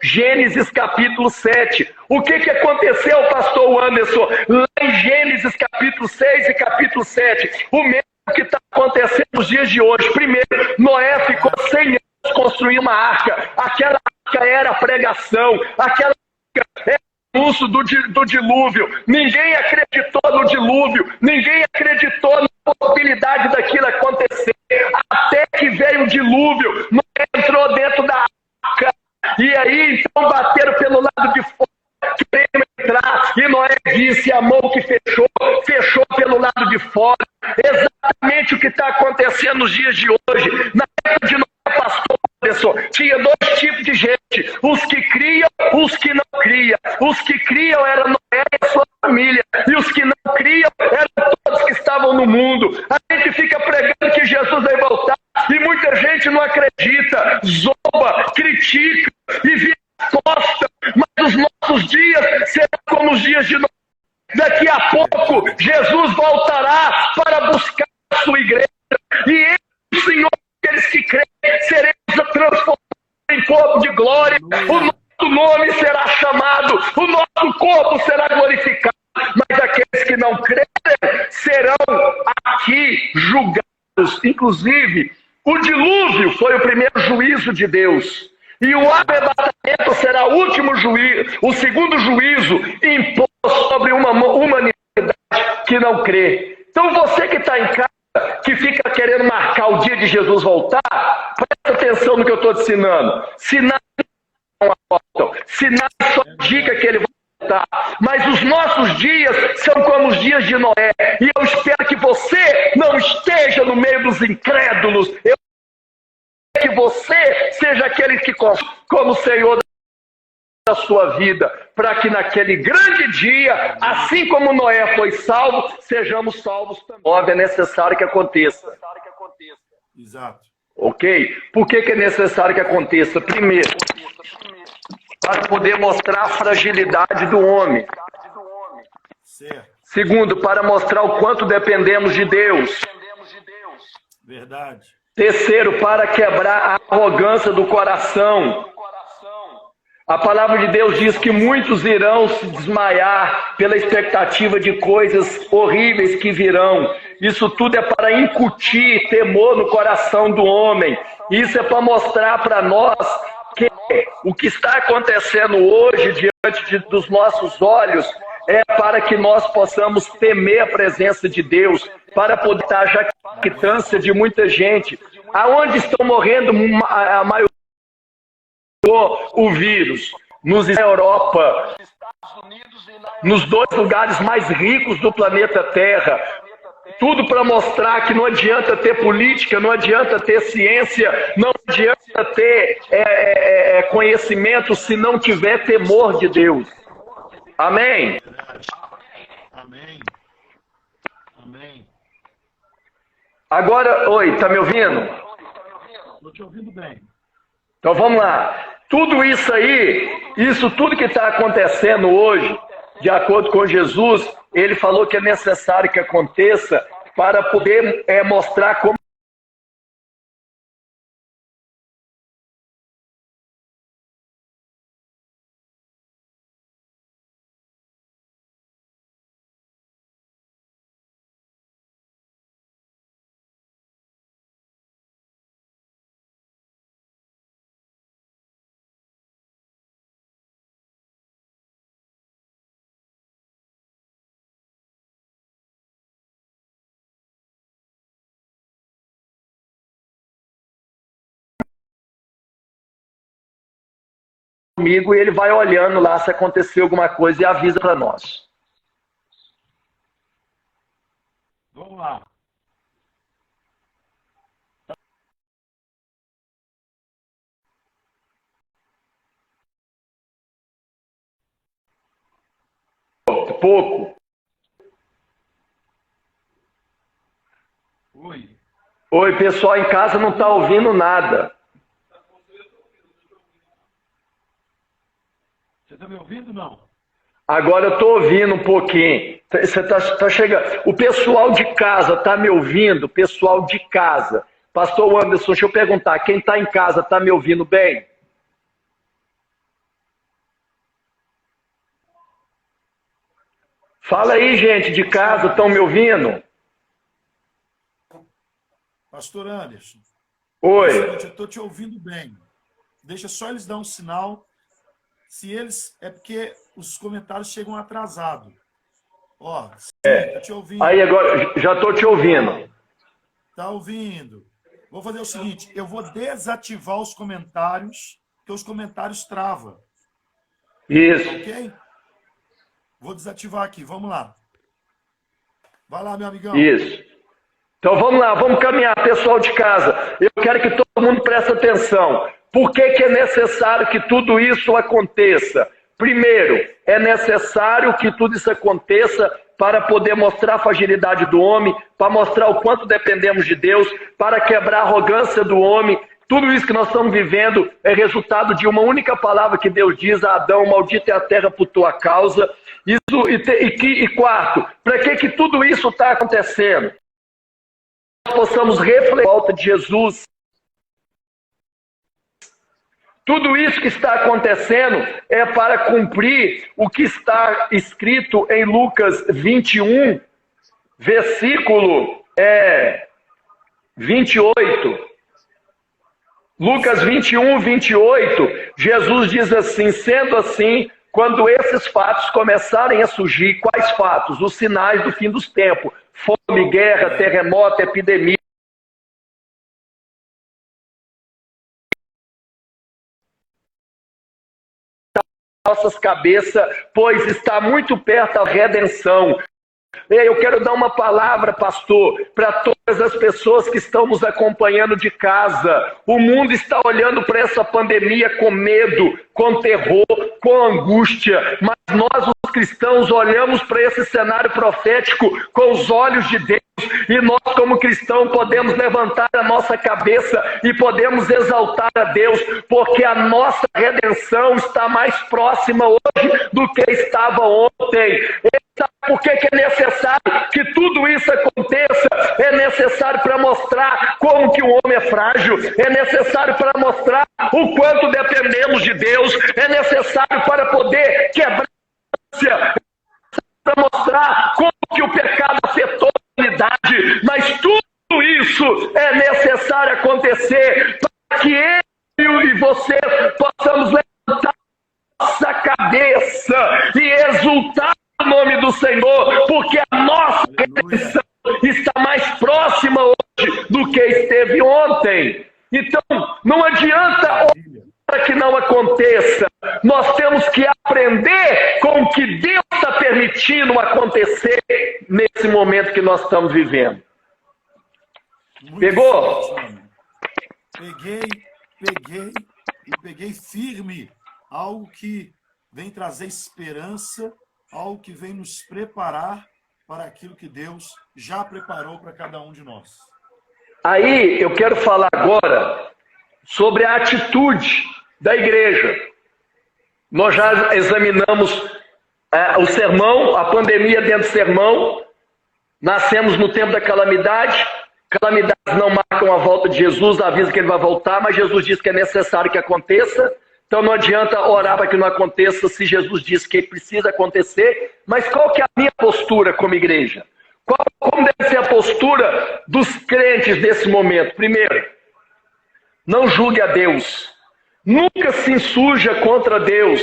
Gênesis capítulo 7. O que aconteceu, pastor Anderson? Lá em Gênesis capítulo 6 e capítulo 7. O mesmo que está acontecendo nos dias de hoje. Primeiro, Noé ficou 100 anos construindo uma arca. Aquela arca era a pregação. Aquela arca era o anúncio do dilúvio. Ninguém acreditou no dilúvio. Ninguém acreditou na possibilidade daquilo acontecer. Até que veio o dilúvio, Noé entrou dentro da arca, e aí então bateram pelo lado de fora, querendo entrar, e Noé disse, a mão que fechou pelo lado de fora. Exatamente o que está acontecendo nos dias de hoje. Na época de Noé, pastor Anderson, tinha 2 tipos de gente, os que criam, os que não criam. Os que criam eram Noé e sua família, e os que não criam eram todos que estavam no mundo. A gente fica pregando que Jesus vai voltar, e muita gente não acredita, zomba, critica e vira costa, mas os nossos dias serão como os dias de Noé. Daqui a pouco, Jesus voltará para buscar a sua igreja, e ele, Senhor, aqueles que creem, seremos transformados em corpo de glória, o nosso nome será chamado, o nosso corpo será glorificado, mas aqueles que não creem serão aqui julgados. Inclusive, o dilúvio foi o primeiro juízo de Deus, e o arrebatamento será o último juízo, o segundo juízo imposto sobre uma humanidade que não crê. Então você que está em casa, que fica querendo marcar o dia de Jesus voltar, presta atenção no que eu estou te ensinando. Sinais não apontam, sinais só indicam que ele vai voltar. Mas os nossos dias são como os dias de Noé. E eu espero que você não esteja no meio dos incrédulos. Eu espero que você seja aquele que como Senhor da sua vida, para que naquele grande dia, assim como Noé foi salvo, sejamos salvos também. Óbvio, é necessário que aconteça. Exato. Ok? Por que é necessário que aconteça? Primeiro, para poder mostrar a fragilidade do homem. Certo. Segundo, para mostrar o quanto dependemos de Deus. Verdade. Terceiro, para quebrar a arrogância do coração. A palavra de Deus diz que muitos irão se desmaiar pela expectativa de coisas horríveis que virão. Isso tudo é para incutir temor no coração do homem. Isso é para mostrar para nós que o que está acontecendo hoje diante dos nossos olhos é para que nós possamos temer a presença de Deus, para poder dar jactância de muita gente. Aonde estão morrendo a maioria? O vírus, na Europa, nos 2 lugares mais ricos do planeta Terra. Tudo para mostrar que não adianta ter política, não adianta ter ciência, não adianta ter conhecimento se não tiver temor de Deus. Amém? Amém. Amém. Agora, oi, tá me ouvindo? Estou te ouvindo bem. Então vamos lá. Tudo isso aí, isso tudo que está acontecendo hoje, de acordo com Jesus, ele falou que é necessário que aconteça para poder mostrar como comigo, e ele vai olhando lá se acontecer alguma coisa e avisa para nós. Vamos lá. Pouco. Oi. Oi, pessoal em casa não está ouvindo nada. Você está me ouvindo, não? Agora eu estou ouvindo um pouquinho. Você tá chegando. O pessoal de casa está me ouvindo? Pessoal de casa. Pastor Anderson, deixa eu perguntar. Quem está em casa está me ouvindo bem? Fala aí, gente de casa, estão me ouvindo? Pastor Anderson. Oi. Eu estou te ouvindo bem. Deixa só eles dar um sinal. Se eles... É porque os comentários chegam atrasados. Ó, tô te ouvindo. Aí agora, já estou te ouvindo. Tá ouvindo. Vou fazer o seguinte, eu vou desativar os comentários, porque os comentários travam. Isso. Ok? Vou desativar aqui, vamos lá. Vai lá, meu amigão. Isso. Então vamos lá, vamos caminhar, pessoal de casa. Eu quero que todo mundo preste atenção. Por que é necessário que tudo isso aconteça? Primeiro, é necessário que tudo isso aconteça para poder mostrar a fragilidade do homem, para mostrar o quanto dependemos de Deus, para quebrar a arrogância do homem. Tudo isso que nós estamos vivendo é resultado de uma única palavra que Deus diz a Adão: maldita é a terra por tua causa. E quarto, para que tudo isso está acontecendo? Nós possamos refletir a volta de Jesus. Tudo isso que está acontecendo é para cumprir o que está escrito em Lucas 21, versículo 28. Lucas 21, 28, Jesus diz assim: sendo assim, quando esses fatos começarem a surgir, quais fatos? Os sinais do fim dos tempos: fome, guerra, terremoto, epidemia. Nossas cabeças, pois está muito perto a redenção. Eu quero dar uma palavra, pastor, para todas as pessoas que estão nos acompanhando de casa. O mundo está olhando para essa pandemia com medo, com terror, com angústia, mas nós, os cristãos, olhamos para esse cenário profético com os olhos de Deus, e nós, como cristãos, podemos levantar a nossa cabeça e podemos exaltar a Deus, porque a nossa redenção está mais próxima hoje do que estava ontem. Sabe por que é necessário que tudo isso aconteça? É necessário para mostrar como que o homem é frágil, é necessário para mostrar o quanto dependemos de Deus, é necessário para poder quebrar para mostrar como que o pecado afetou a humanidade, mas tudo isso é necessário acontecer para que eu e você possamos levantar nossa cabeça e exultar no nome do Senhor, porque a nossa redenção está mais próxima hoje do que esteve ontem. Então, não adianta para que não aconteça. Nós temos que aprender com o que Deus está permitindo acontecer nesse momento que nós estamos vivendo. Muito Pegou? forte, peguei firme algo que vem trazer esperança, algo que vem nos preparar para aquilo que Deus já preparou para cada um de nós. Aí eu quero falar agora sobre a atitude da igreja. Nós já examinamos o sermão, a pandemia dentro do sermão. Nascemos no tempo da calamidade. Calamidades não marcam a volta de Jesus, avisa que ele vai voltar, mas Jesus diz que é necessário que aconteça. Então não adianta orar para que não aconteça se Jesus diz que precisa acontecer. Mas qual que é a minha postura como igreja? Como deve ser a postura dos crentes nesse momento? Primeiro, não julgue a Deus. Nunca se insurja contra Deus,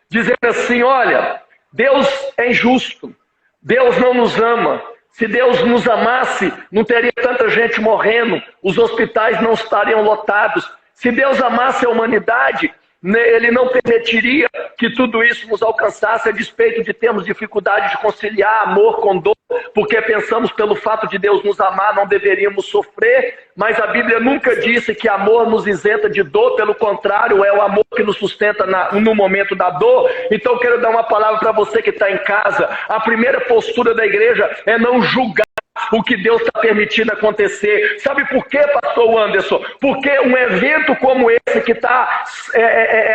dizendo assim, olha, Deus é injusto, Deus não nos ama. Se Deus nos amasse, não teria tanta gente morrendo, os hospitais não estariam lotados. Se Deus amasse a humanidade, Ele não permitiria que tudo isso nos alcançasse, a despeito de termos dificuldade de conciliar amor com dor, porque pensamos pelo fato de Deus nos amar, não deveríamos sofrer, mas a Bíblia nunca disse que amor nos isenta de dor, pelo contrário, é o amor que nos sustenta no momento da dor. Então eu quero dar uma palavra para você que está em casa. A primeira postura da igreja é não julgar o que Deus está permitindo acontecer. Sabe por quê, pastor Anderson? Porque um evento como esse que está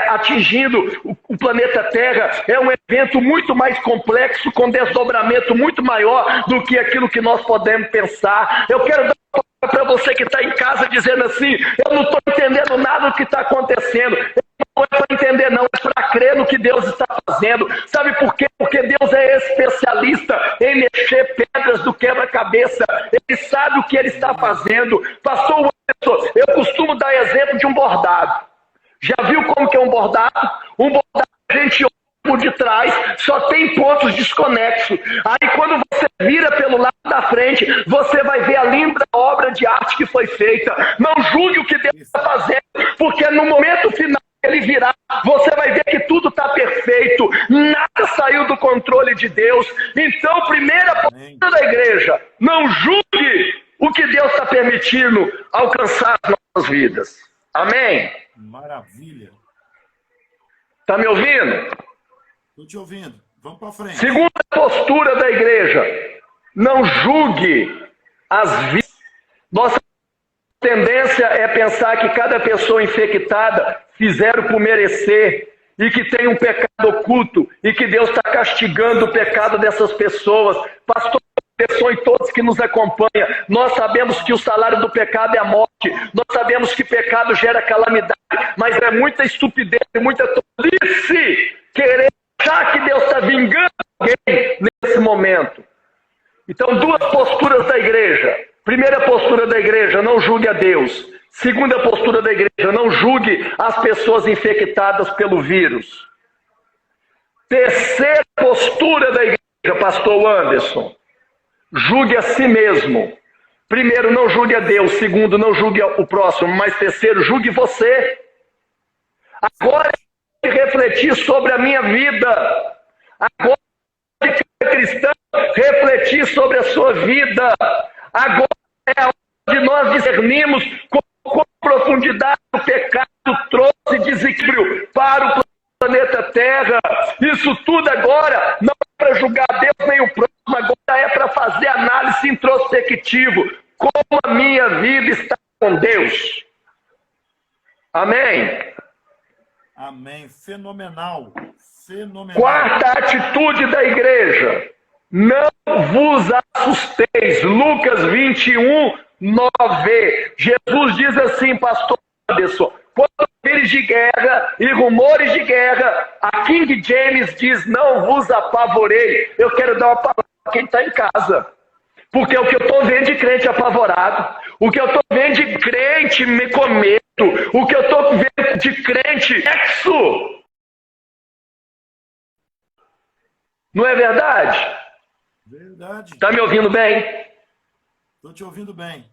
atingindo o planeta Terra é um evento muito mais complexo, com desdobramento muito maior do que aquilo que nós podemos pensar. Eu quero dar uma palavra para você que está em casa dizendo assim, eu não estou entendendo nada do que está acontecendo. Não é para entender, não, é para crer no que Deus está fazendo. Sabe por quê? Porque Deus é especialista em mexer pedras do quebra-cabeça. Ele sabe o que Ele está fazendo. Pastor Anderson, eu costumo dar exemplo de um bordado. Já viu como que é um bordado? Um bordado a gente olha por detrás, só tem pontos desconexos. Aí quando você vira pelo lado da frente, você vai ver a linda obra de arte que foi feita. Não julgue o que Deus está fazendo, porque no momento final ele virá, você vai ver que tudo está perfeito, nada saiu do controle de Deus. Então, primeira postura da igreja, não julgue o que Deus está permitindo alcançar as nossas vidas. Amém? Maravilha. Está me ouvindo? Estou te ouvindo. Vamos para frente. Segunda postura da igreja, não julgue as vidas. Nossa tendência é pensar que cada pessoa infectada fizeram por merecer e que tem um pecado oculto e que Deus está castigando o pecado dessas pessoas. Pastor, e todos que nos acompanham, nós sabemos que o salário do pecado é a morte, nós sabemos que pecado gera calamidade, mas é muita estupidez e muita tolice querer achar que Deus está vingando alguém nesse momento. Então, duas posturas da igreja. Primeira postura da igreja, não julgue a Deus. Segunda postura da igreja, não julgue as pessoas infectadas pelo vírus. Terceira postura da igreja, pastor Anderson, julgue a si mesmo. Primeiro, não julgue a Deus. Segundo, não julgue o próximo. Mas terceiro, julgue você. Agora é refletir sobre a minha vida. Agora é cada cristão refletir sobre a sua vida. Agora é onde nós discernimos com profundidade o pecado trouxe desequilíbrio para o terra. Isso tudo agora não é para julgar Deus nem o próximo, agora é para fazer análise introspectivo. Como a minha vida está com Deus. Amém? Amém. Fenomenal. Fenomenal. Quarta atitude da igreja. Não vos assusteis. Lucas 21, 9. Jesus diz assim, pastor Anderson, quando ouvires de guerra e rumores de guerra, a King James diz, não vos apavorei. Eu quero dar uma palavra para quem está em casa. Porque o que eu estou vendo de crente apavorado, o que eu estou vendo de crente me com medo, o que eu estou vendo de crente sexo. Não é verdade? Verdade. Está me ouvindo bem? Estou te ouvindo bem.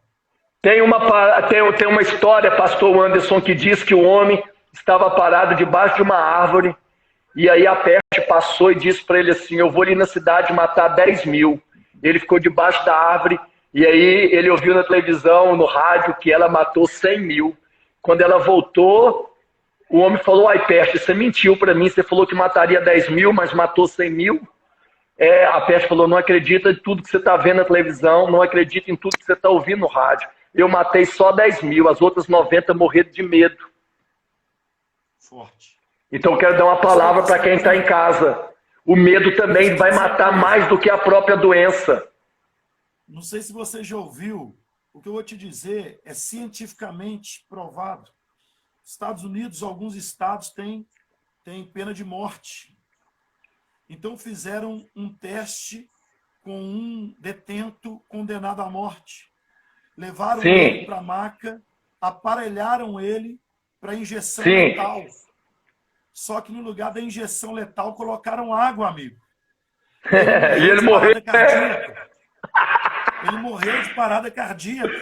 Tem uma história, pastor Anderson, que diz que o homem estava parado debaixo de uma árvore e aí a peste passou e disse para ele assim, eu vou ali na cidade matar 10 mil. Ele ficou debaixo da árvore e aí ele ouviu na televisão, no rádio, que ela matou 100 mil. Quando ela voltou, o homem falou, ai peste, você mentiu para mim, você falou que mataria 10 mil, mas matou 100 mil. A peste falou, não acredita em tudo que você está vendo na televisão, não acredita em tudo que você está ouvindo no rádio. Eu matei só 10 mil, as outras 90 morreram de medo. Forte. Então eu quero dar uma palavra para quem está em casa. O medo também vai matar mais do que a própria doença. Não sei se você já ouviu, o que eu vou te dizer é cientificamente provado. Estados Unidos, alguns estados têm pena de morte. Então fizeram um teste com um detento condenado à morte. Levaram ele para a maca, aparelharam ele para injeção letal. Só que no lugar da injeção letal colocaram água, amigo. E ele morreu. Ele morreu de parada cardíaca.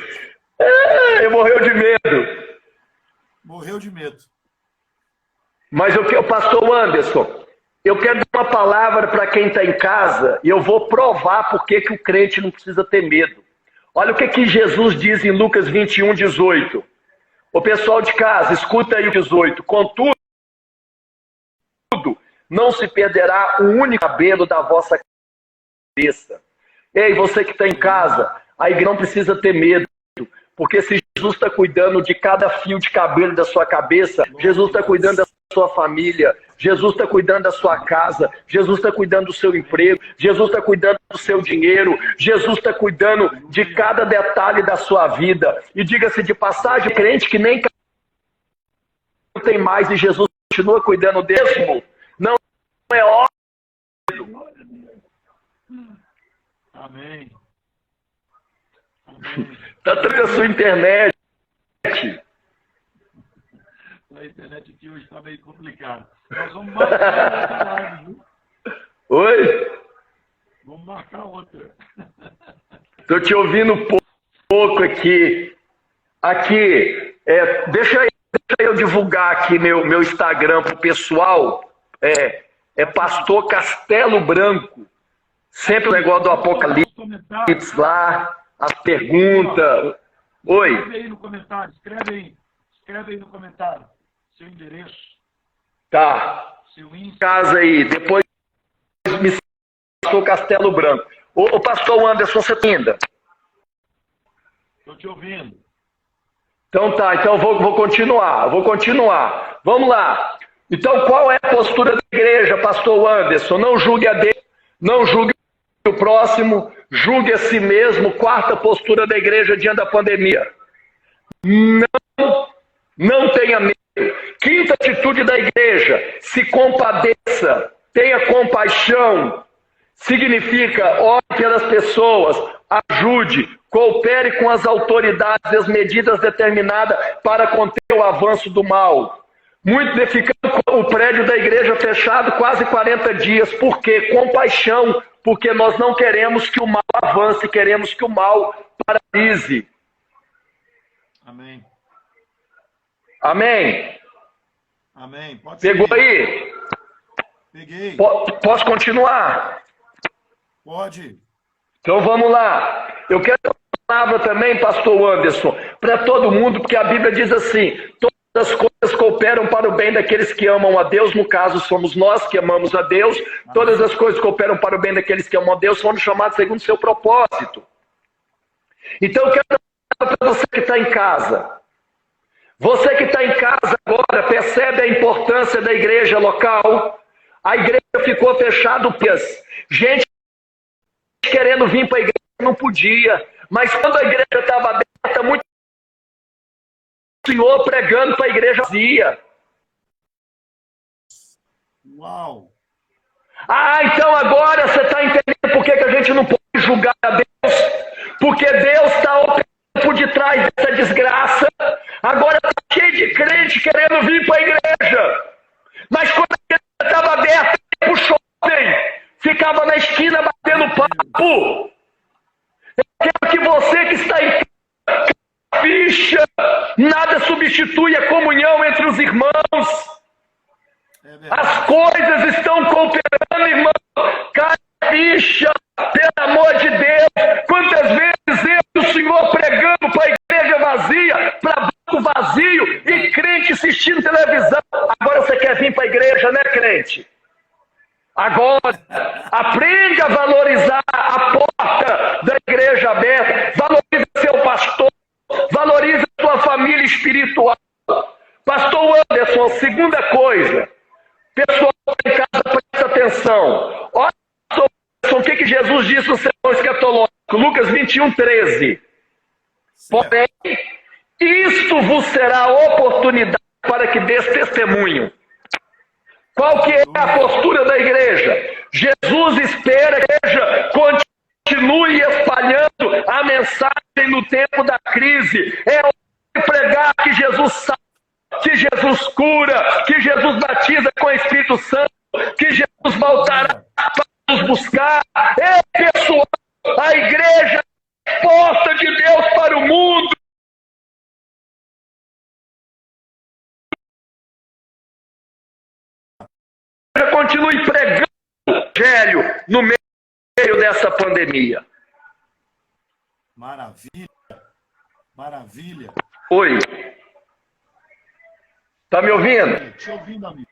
Ele morreu de medo. Morreu de medo. Mas o pastor Anderson, eu quero dar uma palavra para quem está em casa e eu vou provar por que o crente não precisa ter medo. Olha o que Jesus diz em Lucas 21, 18. O pessoal de casa, escuta aí o 18. Contudo, não se perderá um único cabelo da vossa cabeça. Ei, você que está em casa, a igreja não precisa ter medo. Porque se Jesus está cuidando de cada fio de cabelo da sua cabeça, Jesus está cuidando da sua família, Jesus está cuidando da sua casa, Jesus está cuidando do seu emprego, Jesus está cuidando do seu dinheiro, Jesus está cuidando de cada detalhe da sua vida. E diga-se de passagem, crente que nem tem mais e Jesus continua cuidando mesmo, não é óbvio. Amém. Está trazendo a sua internet. A internet aqui hoje está meio complicada. Nós vamos marcar outra live, viu? Oi? Vamos marcar outra. Estou te ouvindo pouco aqui. Aqui, deixa eu divulgar aqui meu Instagram para o pessoal. É Pastor Castelo Branco. Sempre o negócio do Apocalipse lá. As perguntas. Oi. Escreve aí no comentário, escreve aí no comentário seu endereço. Tá. Seu Insta. Casa aí, depois me passou Castelo Branco. Ô pastor Anderson, você tá ainda? Estou te ouvindo. Então tá, então vou continuar. Vamos lá. Então qual é a postura da igreja, pastor Anderson? Não julgue a Deus, não julgue o próximo, julgue a si mesmo. Quarta postura da igreja diante da pandemia. Não tenha medo. Quinta atitude da igreja, se compadeça, tenha compaixão. Significa, ore pelas pessoas, ajude, coopere com as autoridades e as medidas determinadas para conter o avanço do mal. Ficando com o prédio da igreja fechado quase 40 dias. Por quê? Compaixão, porque nós não queremos que o mal avance, queremos que o mal paralise. Amém. Amém? Amém. Pode Pegou seguir. aí? Peguei. Posso continuar? Pode. Então vamos lá. Eu quero dar uma palavra também, pastor Anderson, para todo mundo, porque a Bíblia diz assim, todo as coisas cooperam para o bem daqueles que amam a Deus, no caso somos nós que amamos a Deus, todas as coisas cooperam para o bem daqueles que amam a Deus, foram chamados segundo o seu propósito. Então eu quero falar para você que está em casa. Você que está em casa agora, percebe a importância da igreja local? A igreja ficou fechada, gente querendo vir para a igreja não podia, mas quando a igreja estava aberta, muito Senhor pregando para a igreja vazia. Uau! Então agora você está entendendo por que a gente não pode julgar a Deus? Porque Deus está operando por detrás dessa desgraça. Agora está cheio de crente querendo vir para a igreja. Mas quando a igreja estava aberta, ia para o shopping, ficava na esquina batendo papo. Eu quero que você que está em ficha, nada substitui a comunhão entre os irmãos. As coisas estão cooperando, irmão. Cara, ficha, pelo amor de Deus. Quantas vezes eu e o Senhor pregando para a igreja vazia, para banco vazio e crente assistindo televisão. Agora você quer vir para a igreja, né, crente? Agora, aprenda a valorizar a porta da igreja aberta. Valorize seu pastor. Valorize a sua família espiritual. Pastor Anderson, segunda coisa. Pessoal em casa, presta atenção. Olha o que Jesus disse no sermão escatológico. Lucas 21:13. Porém, isto vos será oportunidade para que dês testemunho. Qual que é a postura da igreja? Jesus espera que a igreja continue espalhando a mensagem no tempo da crise. É hora de pregar que Jesus salva, que Jesus cura, que Jesus batiza com o Espírito Santo, que Jesus voltará para nos buscar. Pessoal, a igreja é a porta de Deus para o mundo. Continue pregando o evangelho no meio dessa pandemia. Maravilha. Maravilha. Oi. Tá me ouvindo? Te ouvindo, amigo.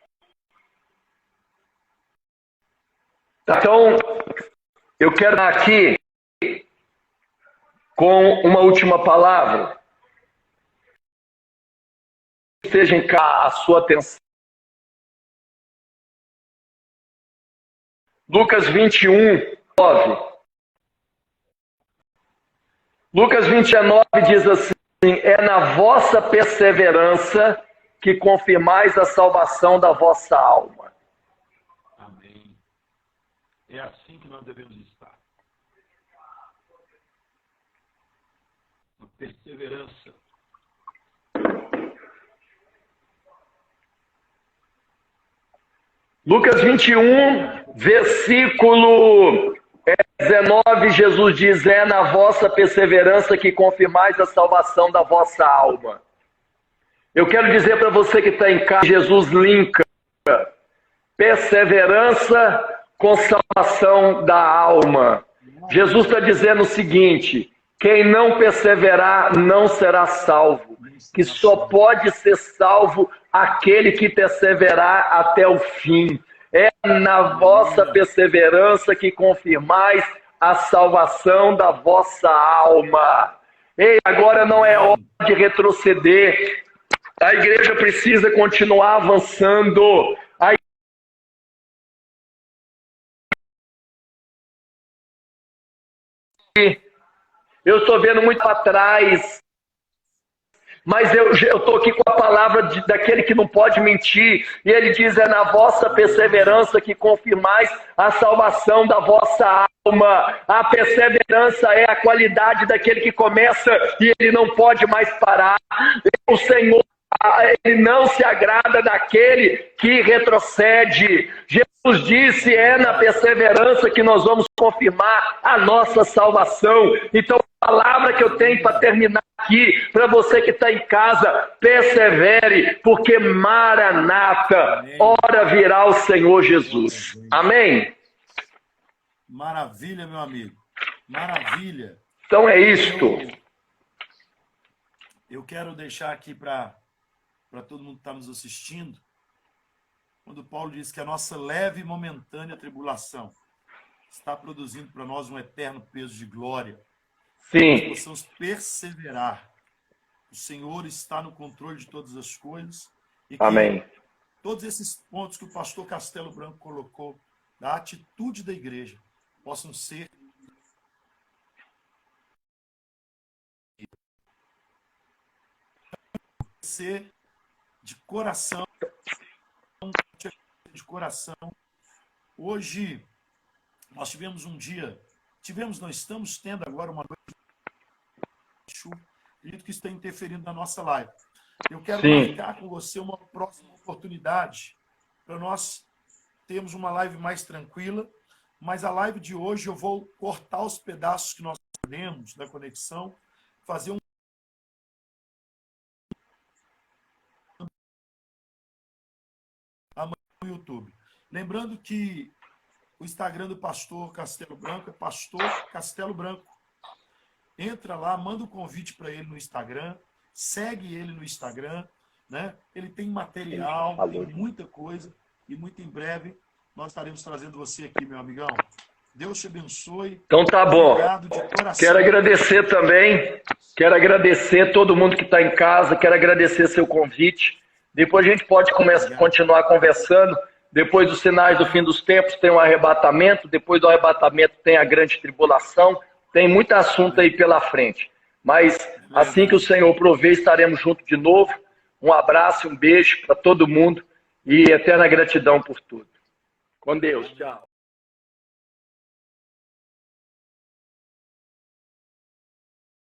Então, eu quero dar aqui com uma última palavra. Esteja em cá a sua atenção. Lucas 21:9. Lucas 21:9 diz assim: é na vossa perseverança que confirmais a salvação da vossa alma. Amém. É assim que nós devemos estar. Uma perseverança. Lucas 21, versículo 19, Jesus diz: é na vossa perseverança que confirmais a salvação da vossa alma. Eu quero dizer para você que está em casa, Jesus linka perseverança com salvação da alma. Jesus está dizendo o seguinte: quem não perseverar não será salvo, que só pode ser salvo aquele que perseverar até o fim. É na vossa perseverança que confirmais a salvação da vossa alma. Ei, agora não é hora de retroceder. A igreja precisa continuar avançando. Eu estou vendo muito para trás, mas eu estou aqui com a palavra daquele que não pode mentir, e ele diz: é na vossa perseverança que confirmais a salvação da vossa alma. A perseverança é a qualidade daquele que começa e ele não pode mais parar. O Senhor, ele não se agrada daquele que retrocede. Jesus disse: é na perseverança que nós vamos confirmar a nossa salvação. Então, a palavra que eu tenho para terminar aqui, para você que está em casa: persevere, porque Maranata, hora virá o Senhor Jesus. Amém? Maravilha, meu amigo. Maravilha. Então é isto. Eu quero deixar aqui para para todo mundo que está nos assistindo, quando Paulo diz que a nossa leve e momentânea tribulação está produzindo para nós um eterno peso de glória. Sim. Que possamos perseverar. O Senhor está no controle de todas as coisas. E que Amém. todos esses pontos que o pastor Castelo Branco colocou, da atitude da igreja, possam ser de coração, Hoje, nós tivemos um dia, nós estamos tendo agora uma noite de chuva, acredito que isso está interferindo na nossa live. Eu quero marcar com você uma próxima oportunidade para nós termos uma live mais tranquila, mas a live de hoje eu vou cortar os pedaços que nós temos da conexão, fazer um no YouTube. Lembrando que o Instagram do pastor Castelo Branco é Pastor Castelo Branco. Entra lá, manda um convite para ele no Instagram, segue ele no Instagram, né? Ele tem material, tem muita coisa, e muito em breve nós estaremos trazendo você aqui, meu amigão. Deus te abençoe. Então tá bom. Quero agradecer também, quero agradecer todo mundo que está em casa, quero agradecer seu convite. Depois a gente pode continuar conversando. Depois dos sinais do fim dos tempos tem um arrebatamento, depois do arrebatamento tem a grande tribulação, tem muito assunto aí pela frente. Mas assim que o Senhor prover, estaremos juntos de novo. Um abraço, um beijo para todo mundo e eterna gratidão por tudo. Com Deus, tchau.